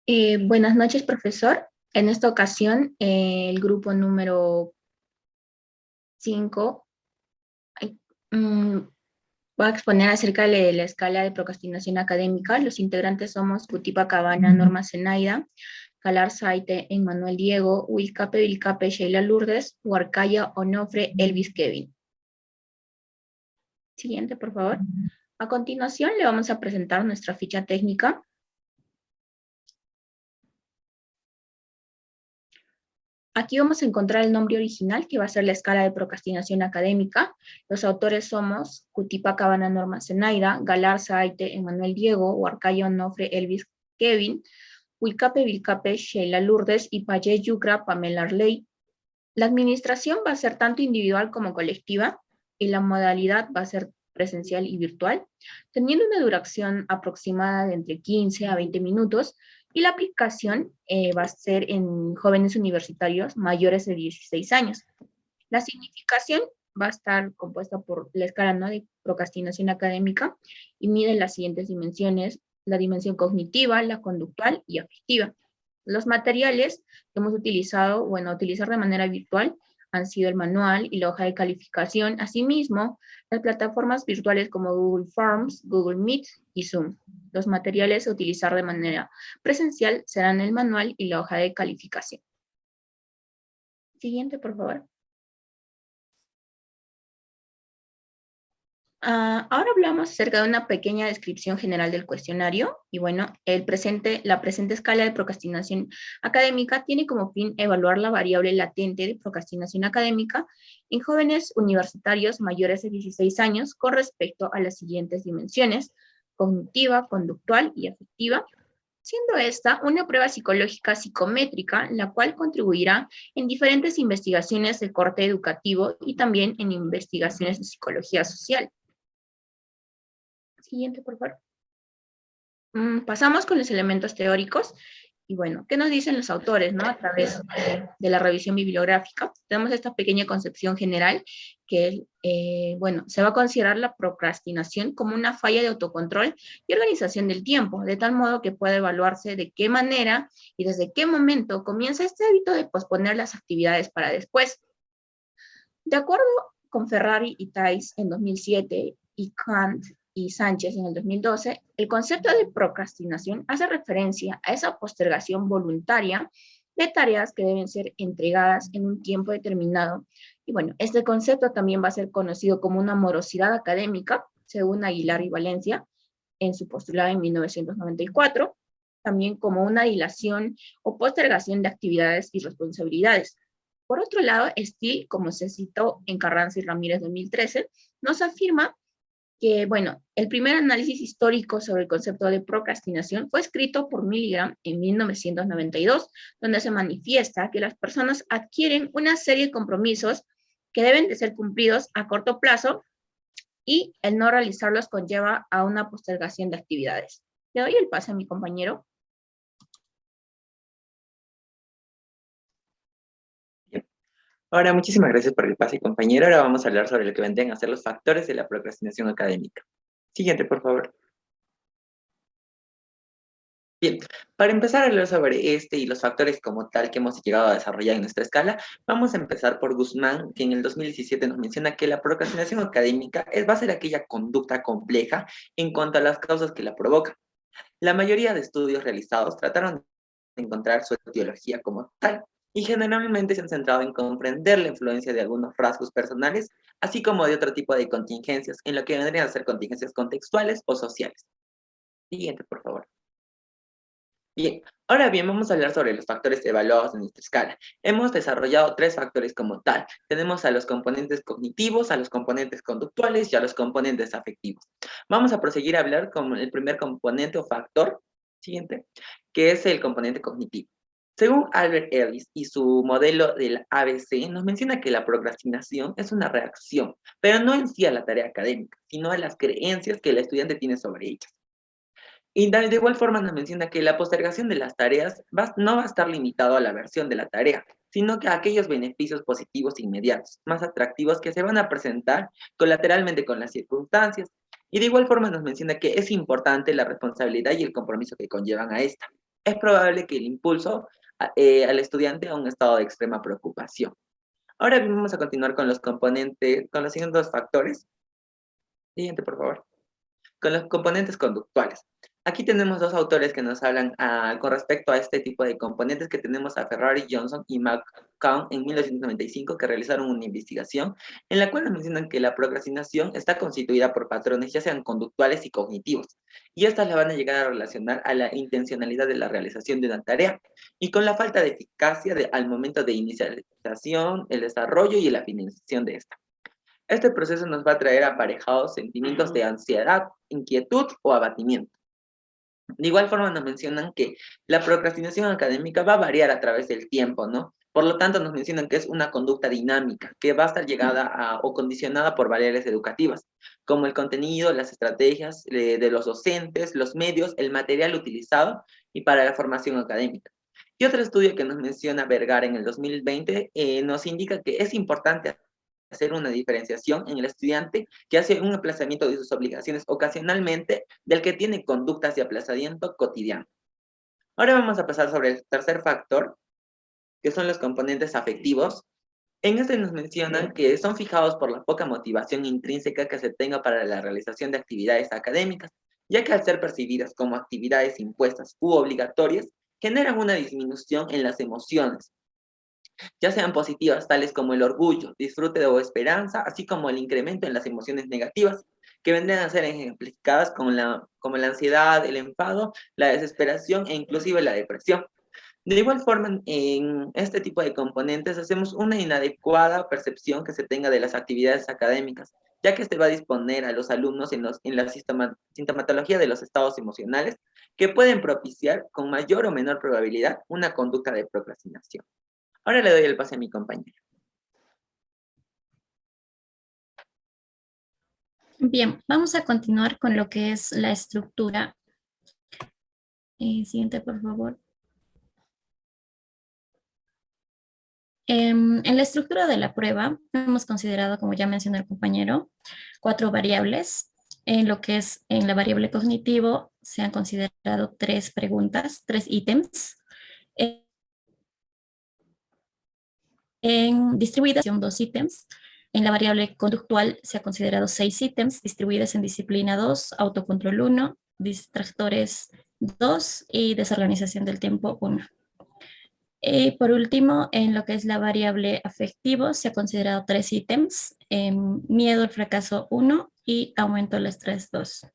Buenas noches, profesor. En esta ocasión, el grupo número 5 va a exponer acerca de la escala de procrastinación académica. Los integrantes somos Cutipa Cabana, Norma Zenaida, Calar Saite, Emmanuel Diego, Wilcape Vilcape, Sheila Lourdes, Huarcaya Onofre, Elvis Kevin. Siguiente, por favor. A continuación, le vamos a presentar nuestra ficha técnica. Aquí vamos a encontrar el nombre original, que va a ser la escala de procrastinación académica. Los autores somos Cutipa Cabana, Norma Zenaida, Galarza Aite, Emanuel Diego, Huarcayo Onofre, Elvis Kevin, Wilcape Vilcape, Sheila Lourdes y Payé Yucra, Pamela Arley. La administración va a ser tanto individual como colectiva y la modalidad va a ser presencial y virtual, teniendo una duración aproximada de entre 15 a 20 minutos, y la aplicación va a ser en jóvenes universitarios mayores de 16 años. La significación va a estar compuesta por la escala, ¿no?, de procrastinación académica, y mide las siguientes dimensiones: la dimensión cognitiva, la conductual y afectiva. Los materiales que hemos utilizado, utilizar de manera virtual, han sido el manual y la hoja de calificación. Asimismo, las plataformas virtuales como Google Forms, Google Meet y Zoom. Los materiales a utilizar de manera presencial serán el manual y la hoja de calificación. Siguiente, por favor. Ahora hablamos acerca de una pequeña descripción general del cuestionario. Y bueno, la presente escala de procrastinación académica tiene como fin evaluar la variable latente de procrastinación académica en jóvenes universitarios mayores de 16 años con respecto a las siguientes dimensiones: cognitiva, conductual y afectiva, siendo esta una prueba psicológica psicométrica, la cual contribuirá en diferentes investigaciones de corte educativo y también en investigaciones de psicología social. Siguiente, por favor. Pasamos con los elementos teóricos. Y bueno, ¿qué nos dicen los autores, no? A través de la revisión bibliográfica, tenemos esta pequeña concepción general que, bueno, se va a considerar la procrastinación como una falla de autocontrol y organización del tiempo, de tal modo que puede evaluarse de qué manera y desde qué momento comienza este hábito de posponer las actividades para después. De acuerdo con Ferrari y Thais en 2007 y Kant y Sánchez en el 2012, el concepto de procrastinación hace referencia a esa postergación voluntaria de tareas que deben ser entregadas en un tiempo determinado. Y bueno, este concepto también va a ser conocido como una morosidad académica, según Aguilar y Valencia, en su postulado en 1994, también como una dilación o postergación de actividades y responsabilidades. Por otro lado, Steele, como se citó en Carranza y Ramírez 2013, nos afirma que, bueno, el primer análisis histórico sobre el concepto de procrastinación fue escrito por Milgram en 1992, donde se manifiesta que las personas adquieren una serie de compromisos que deben de ser cumplidos a corto plazo y el no realizarlos conlleva a una postergación de actividades. Le doy el pase a mi compañero. Bien. Ahora, muchísimas gracias por el pase, compañero. Ahora vamos a hablar sobre lo que vendrían a ser los factores de la procrastinación académica. Siguiente, por favor. Bien, para empezar a hablar sobre este y los factores como tal que hemos llegado a desarrollar en nuestra escala, vamos a empezar por Guzmán, que en el 2017 nos menciona que la procrastinación académica va a ser aquella conducta compleja en cuanto a las causas que la provocan. La mayoría de estudios realizados trataron de encontrar su etiología como tal, y generalmente se han centrado en comprender la influencia de algunos rasgos personales, así como de otro tipo de contingencias, en lo que vendrían a ser contingencias contextuales o sociales. Siguiente, por favor. Bien, ahora bien, vamos a hablar sobre los factores evaluados en nuestra escala. Hemos desarrollado tres factores como tal. Tenemos a los componentes cognitivos, a los componentes conductuales y a los componentes afectivos. Vamos a proseguir a hablar con el primer componente o factor, siguiente, que es el componente cognitivo. Según Albert Ellis y su modelo del ABC, nos menciona que la procrastinación es una reacción, pero no en sí a la tarea académica, sino a las creencias que el estudiante tiene sobre ellas. Y de igual forma nos menciona que la postergación de las tareas no va a estar limitado a la versión de la tarea, sino que a aquellos beneficios positivos inmediatos, más atractivos que se van a presentar colateralmente con las circunstancias. Y de igual forma nos menciona que es importante la responsabilidad y el compromiso que conllevan a esta. es probable que el impulso al estudiante a un estado de extrema preocupación. Ahora bien, vamos a continuar con los componentes, con los siguientes factores. Siguiente, por favor. Con los componentes conductuales. Aquí tenemos dos autores que nos hablan con respecto a este tipo de componentes, que tenemos a Ferrari, Johnson y McCown en 1995, que realizaron una investigación en la cual nos mencionan que la procrastinación está constituida por patrones ya sean conductuales y cognitivos, y estas la van a llegar a relacionar a la intencionalidad de la realización de una tarea y con la falta de eficacia al momento de inicialización, el desarrollo y la finalización de esta. Este proceso nos va a traer aparejados sentimientos de ansiedad, inquietud o abatimiento. De igual forma nos mencionan que la procrastinación académica va a variar a través del tiempo, ¿no? Por lo tanto, nos mencionan que es una conducta dinámica que va a estar llegada o condicionada por variables educativas, como el contenido, las estrategias de los docentes, los medios, el material utilizado y para la formación académica. Y otro estudio que nos menciona Vergara en el 2020 nos indica que es importante hacer una diferenciación en el estudiante que hace un aplazamiento de sus obligaciones ocasionalmente del que tiene conductas de aplazamiento cotidiano. Ahora vamos a pasar sobre el tercer factor, que son los componentes afectivos. En este nos mencionan que son fijados por la poca motivación intrínseca que se tenga para la realización de actividades académicas, ya que al ser percibidas como actividades impuestas u obligatorias, generan una disminución en las emociones, ya sean positivas, tales como el orgullo, disfrute o esperanza, así como el incremento en las emociones negativas, que vendrían a ser ejemplificadas como la ansiedad, el enfado, la desesperación e inclusive la depresión. De igual forma, en este tipo de componentes hacemos una inadecuada percepción que se tenga de las actividades académicas, ya que este va a disponer a los alumnos en la sintomatología de los estados emocionales que pueden propiciar con mayor o menor probabilidad una conducta de procrastinación. Ahora le doy el pase a mi compañero. Bien, vamos a continuar con lo que es la estructura. Siguiente, por favor. En la estructura de la prueba hemos considerado, como ya mencionó el compañero, 4 variables. En lo que es en la variable cognitivo se han considerado 3 preguntas, 3 ítems. Distribuidas son 2 ítems. En la variable conductual se ha considerado 6 ítems distribuidas en disciplina 2, autocontrol 1, distractores 2 y desorganización del tiempo 1. Y por último, en lo que es la variable afectivo, se ha considerado 3 ítems, miedo al fracaso 1 y aumento del estrés 2.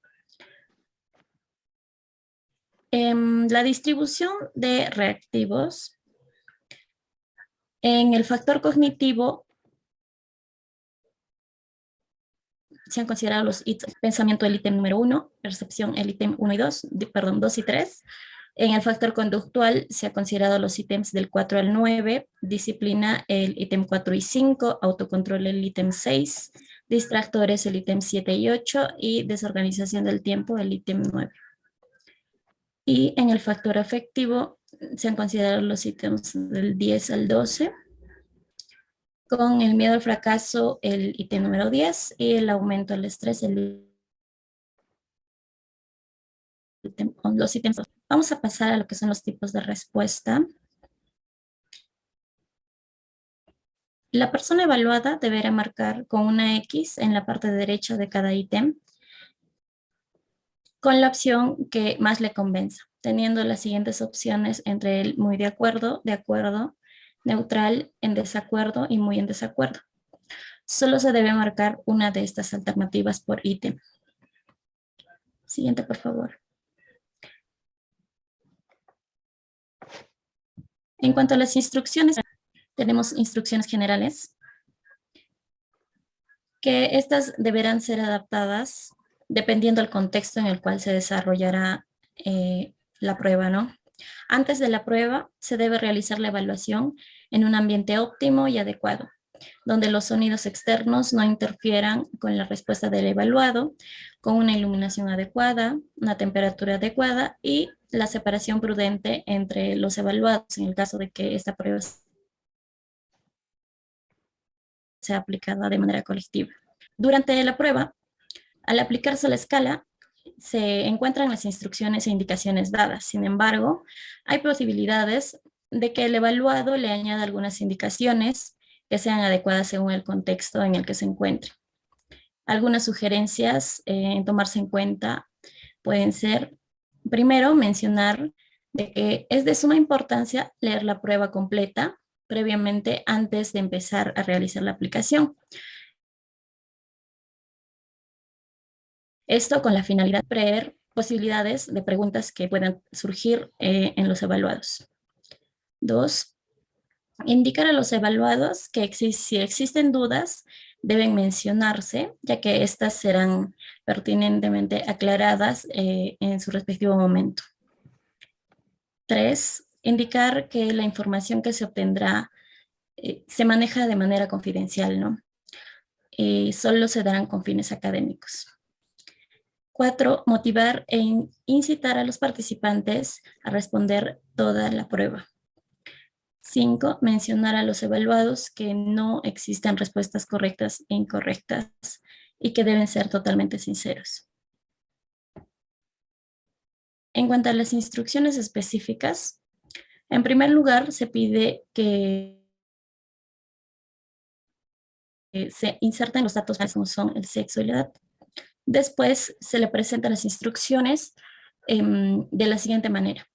La distribución de reactivos, en el factor cognitivo se han considerado los ítems, pensamiento el ítem número 1, percepción el ítem 1 y 2, perdón, 2 y 3. En el factor conductual se ha considerado los ítems del 4 al 9, disciplina el ítem 4 y 5, autocontrol el ítem 6, distractores el ítem 7 y 8 y desorganización del tiempo el ítem 9. Y en el factor afectivo se han considerado los ítems del 10 al 12, con el miedo al fracaso el ítem número 10 y el aumento del estrés los ítems. Vamos a pasar a lo que son los tipos de respuesta. La persona evaluada deberá marcar con una X en la parte derecha de cada ítem con la opción que más le convenza, teniendo las siguientes opciones entre el muy de acuerdo, neutral, en desacuerdo y muy en desacuerdo. Solo se debe marcar una de estas alternativas por ítem. Siguiente, por favor. En cuanto a las instrucciones, tenemos instrucciones generales, que estas deberán ser adaptadas dependiendo del contexto en el cual se desarrollará la prueba, ¿no? Antes de la prueba, se debe realizar la evaluación en un ambiente óptimo y adecuado, donde los sonidos externos no interfieran con la respuesta del evaluado, con una iluminación adecuada, una temperatura adecuada y la separación prudente entre los evaluados en el caso de que esta prueba sea aplicada de manera colectiva. Durante la prueba, al aplicarse la escala, se encuentran las instrucciones e indicaciones dadas. Sin embargo, hay posibilidades de que el evaluado le añada algunas indicaciones que sean adecuadas según el contexto en el que se encuentre. Algunas sugerencias en tomarse en cuenta pueden ser, primero, mencionar de que es de suma importancia leer la prueba completa previamente antes de empezar a realizar la aplicación. Esto con la finalidad de prever posibilidades de preguntas que puedan surgir en los evaluados. 2, indicar a los evaluados que si existen dudas, deben mencionarse, ya que éstas serán pertinentemente aclaradas en su respectivo momento. 3, indicar que la información que se obtendrá se maneja de manera confidencial, ¿no? Solo se darán con fines académicos. 4, motivar e incitar a los participantes a responder toda la prueba. 5, mencionar a los evaluados que no existen respuestas correctas e incorrectas y que deben ser totalmente sinceros. En cuanto a las instrucciones específicas, en primer lugar se pide que se inserten los datos como son el sexo y la edad. Después se le presentan las instrucciones de la siguiente manera.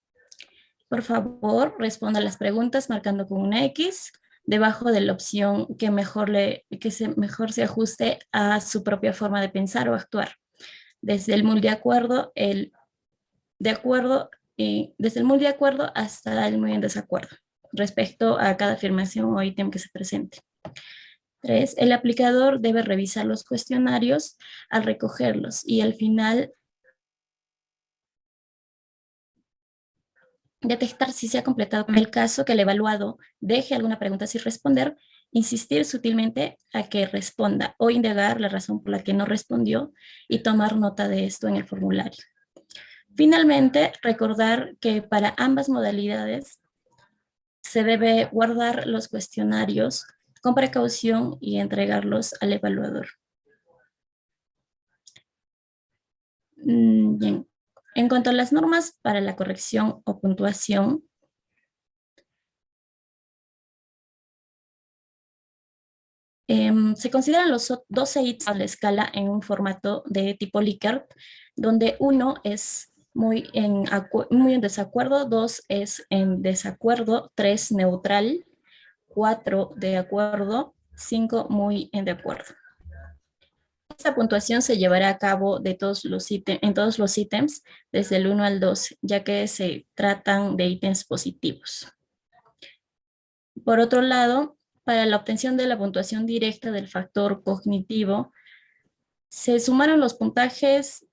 Por favor, responda a las preguntas marcando con una X debajo de la opción que mejor se ajuste a su propia forma de pensar o actuar. Desde el muy de acuerdo, desde el muy de acuerdo hasta el muy en desacuerdo respecto a cada afirmación o ítem que se presente. 3, el aplicador debe revisar los cuestionarios al recogerlos y al final detectar si se ha completado. En el caso que el evaluado deje alguna pregunta sin responder, insistir sutilmente a que responda o indagar la razón por la que no respondió y tomar nota de esto en el formulario. Finalmente, recordar que para ambas modalidades se debe guardar los cuestionarios con precaución y entregarlos al evaluador. Bien. En cuanto a las normas para la corrección o puntuación, se consideran los 12 ítems a la escala en un formato de tipo Likert, donde 1 es muy en desacuerdo, 2 es en desacuerdo, 3 neutral, 4 de acuerdo, 5 muy en de acuerdo. Esta puntuación se llevará a cabo en todos los ítems desde el 1 al 2, ya que se tratan de ítems positivos. Por otro lado, para la obtención de la puntuación directa del factor cognitivo, se sumaron los puntajes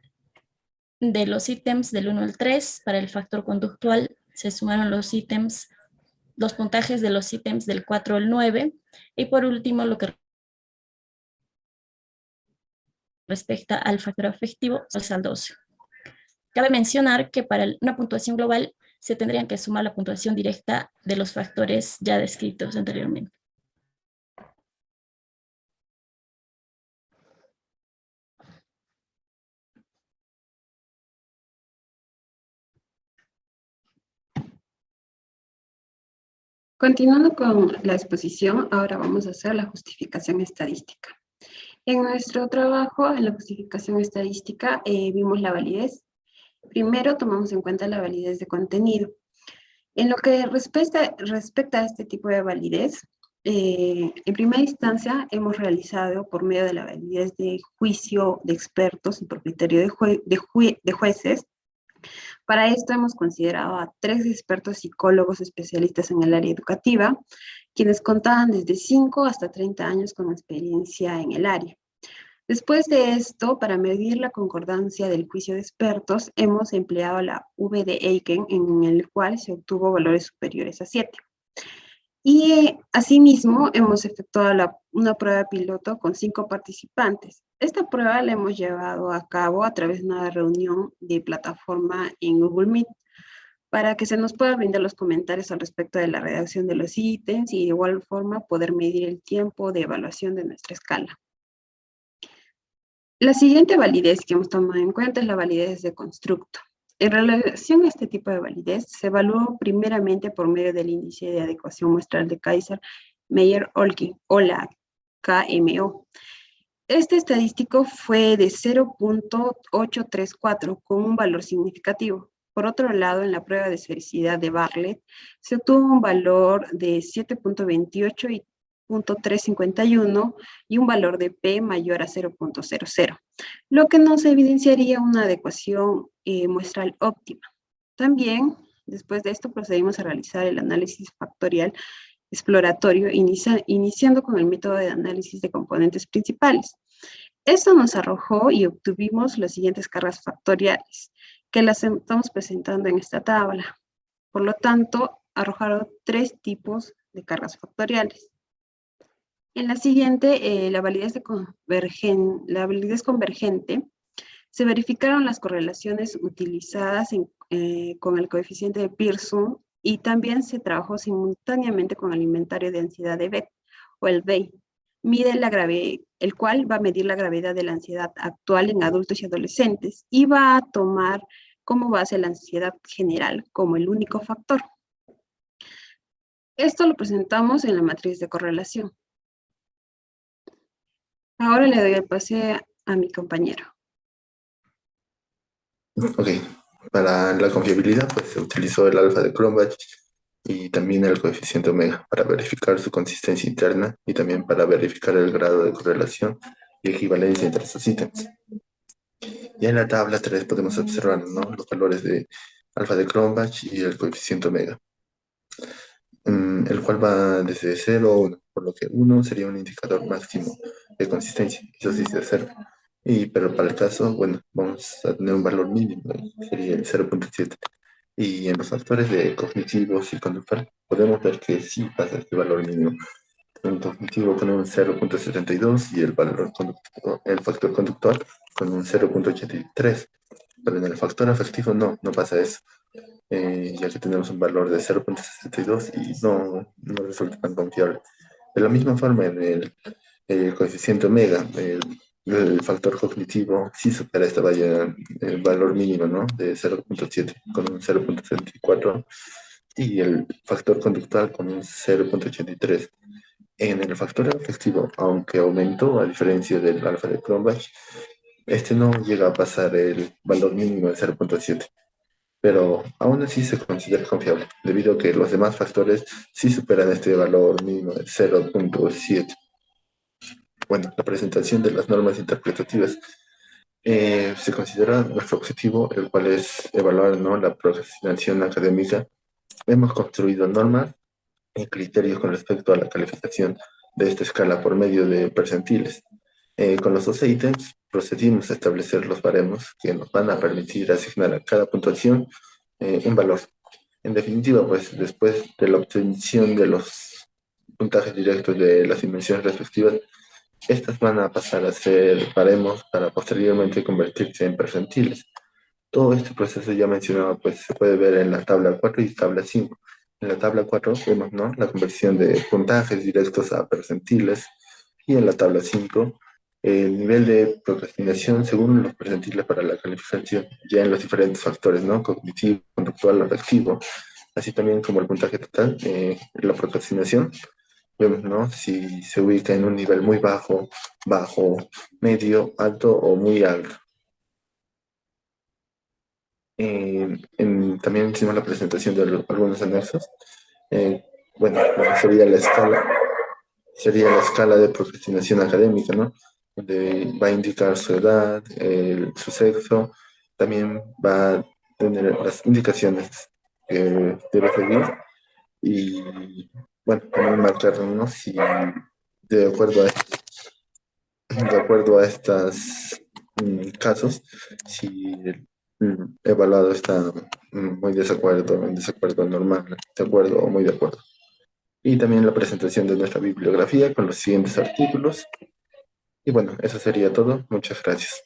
de los ítems del 1 al 3. Para el factor conductual se sumaron los puntajes de los ítems del 4 al 9. Y por último, lo que respecta al factor afectivo, es al 12. Cabe mencionar que para una puntuación global se tendrían que sumar la puntuación directa de los factores ya descritos anteriormente. Continuando con la exposición, ahora vamos a hacer la justificación estadística. En nuestro trabajo, en la justificación estadística, vimos la validez. Primero tomamos en cuenta la validez de contenido. En lo que respecta a este tipo de validez, en primera instancia hemos realizado por medio de la validez de juicio de expertos y por criterio de jueces. Para esto hemos considerado a 3 expertos psicólogos especialistas en el área educativa, quienes contaban desde 5 hasta 30 años con experiencia en el área. Después de esto, para medir la concordancia del juicio de expertos, hemos empleado la V de Eiken, en el cual se obtuvo valores superiores a 7. Y asimismo, hemos efectuado una prueba piloto con 5 participantes. Esta prueba la hemos llevado a cabo a través de una reunión de plataforma en Google Meet para que se nos pueda brindar los comentarios al respecto de la redacción de los ítems y de igual forma poder medir el tiempo de evaluación de nuestra escala. La siguiente validez que hemos tomado en cuenta es la validez de constructo. En relación a este tipo de validez, se evaluó primeramente por medio del índice de adecuación muestral de Kaiser-Meyer-Olkin, o la KMO. Este estadístico fue de 0.834 con un valor significativo. Por otro lado, en la prueba de esfericidad de Bartlett se obtuvo un valor de 7.28 y 0.351 y un valor de P mayor a 0.00, lo que nos evidenciaría una adecuación muestral óptima. También, después de esto, procedimos a realizar el análisis factorial exploratorio, iniciando con el método de análisis de componentes principales. Esto nos arrojó y obtuvimos las siguientes cargas factoriales, que las estamos presentando en esta tabla. Por lo tanto, arrojaron 3 tipos de cargas factoriales. En la siguiente, la validez convergente, se verificaron las correlaciones utilizadas con el coeficiente de Pearson y también se trabajó simultáneamente con el inventario de ansiedad de Beck, o el BEI, el cual va a medir la gravedad de la ansiedad actual en adultos y adolescentes y va a tomar como base la ansiedad general como el único factor. Esto lo presentamos en la matriz de correlación. Ahora le doy el pase a mi compañero. Ok, para la confiabilidad pues se utilizó el alfa de Cronbach y también el coeficiente omega para verificar su consistencia interna y también para verificar el grado de correlación y equivalencia entre sus ítems. Ya en la tabla 3 podemos observar, ¿no?, los valores de alfa de Cronbach y el coeficiente omega, el cual va desde 0 a 1, por lo que 1 sería un indicador máximo de consistencia, eso sí de 0. Pero para el caso, bueno, vamos a tener un valor mínimo, sería el 0.7. Y en los factores de cognitivos y conductual podemos ver que sí pasa este valor mínimo. En cognitivo con un 0.72 y el factor conductual con un 0.83. Pero en el factor afectivo no pasa eso, ya que tenemos un valor de 0.62 y no resulta tan confiable. De la misma forma, en el coeficiente omega, el factor cognitivo sí supera esta valla, el valor mínimo, ¿no?, de 0.7 con un 0.74 y el factor conductual con un 0.83. En el factor afectivo, aunque aumentó a diferencia del alfa de Cronbach, este no llega a pasar el valor mínimo de 0.7, pero aún así se considera confiable, debido a que los demás factores sí superan este valor mínimo de 0.7. Bueno, la presentación de las normas interpretativas. Se considera nuestro objetivo, el cual es evaluar, ¿no?, la procrastinación académica. Hemos construido normas y criterios con respecto a la calificación de esta escala por medio de percentiles. Con los dos ítems procedimos a establecer los baremos que nos van a permitir asignar a cada puntuación un valor. En definitiva, pues después de la obtención de los puntajes directos de las dimensiones respectivas, estas van a pasar a ser baremos para posteriormente convertirse en percentiles. Todo este proceso ya mencionado pues se puede ver en la tabla 4 y tabla 5. En la tabla 4 vemos, ¿no?, la conversión de puntajes directos a percentiles, y en la tabla 5 el nivel de procrastinación según los percentiles para la calificación, ya en los diferentes factores, ¿no?, cognitivo, conductual, afectivo, así también como el puntaje total. La procrastinación vemos, ¿no?, si se ubica en un nivel muy bajo, bajo, medio, alto o muy alto. También hicimos la presentación de algunos anexos. Eh, bueno, sería la escala de procrastinación académica, ¿no?, donde va a indicar su edad, su sexo, también va a tener las indicaciones que debe seguir y, bueno, también marcar, ¿no?, si de acuerdo a estos casos, si el evaluado está muy desacuerdo, en desacuerdo normal, de acuerdo o muy de acuerdo. Y también la presentación de nuestra bibliografía con los siguientes artículos. Y bueno, eso sería todo. Muchas gracias.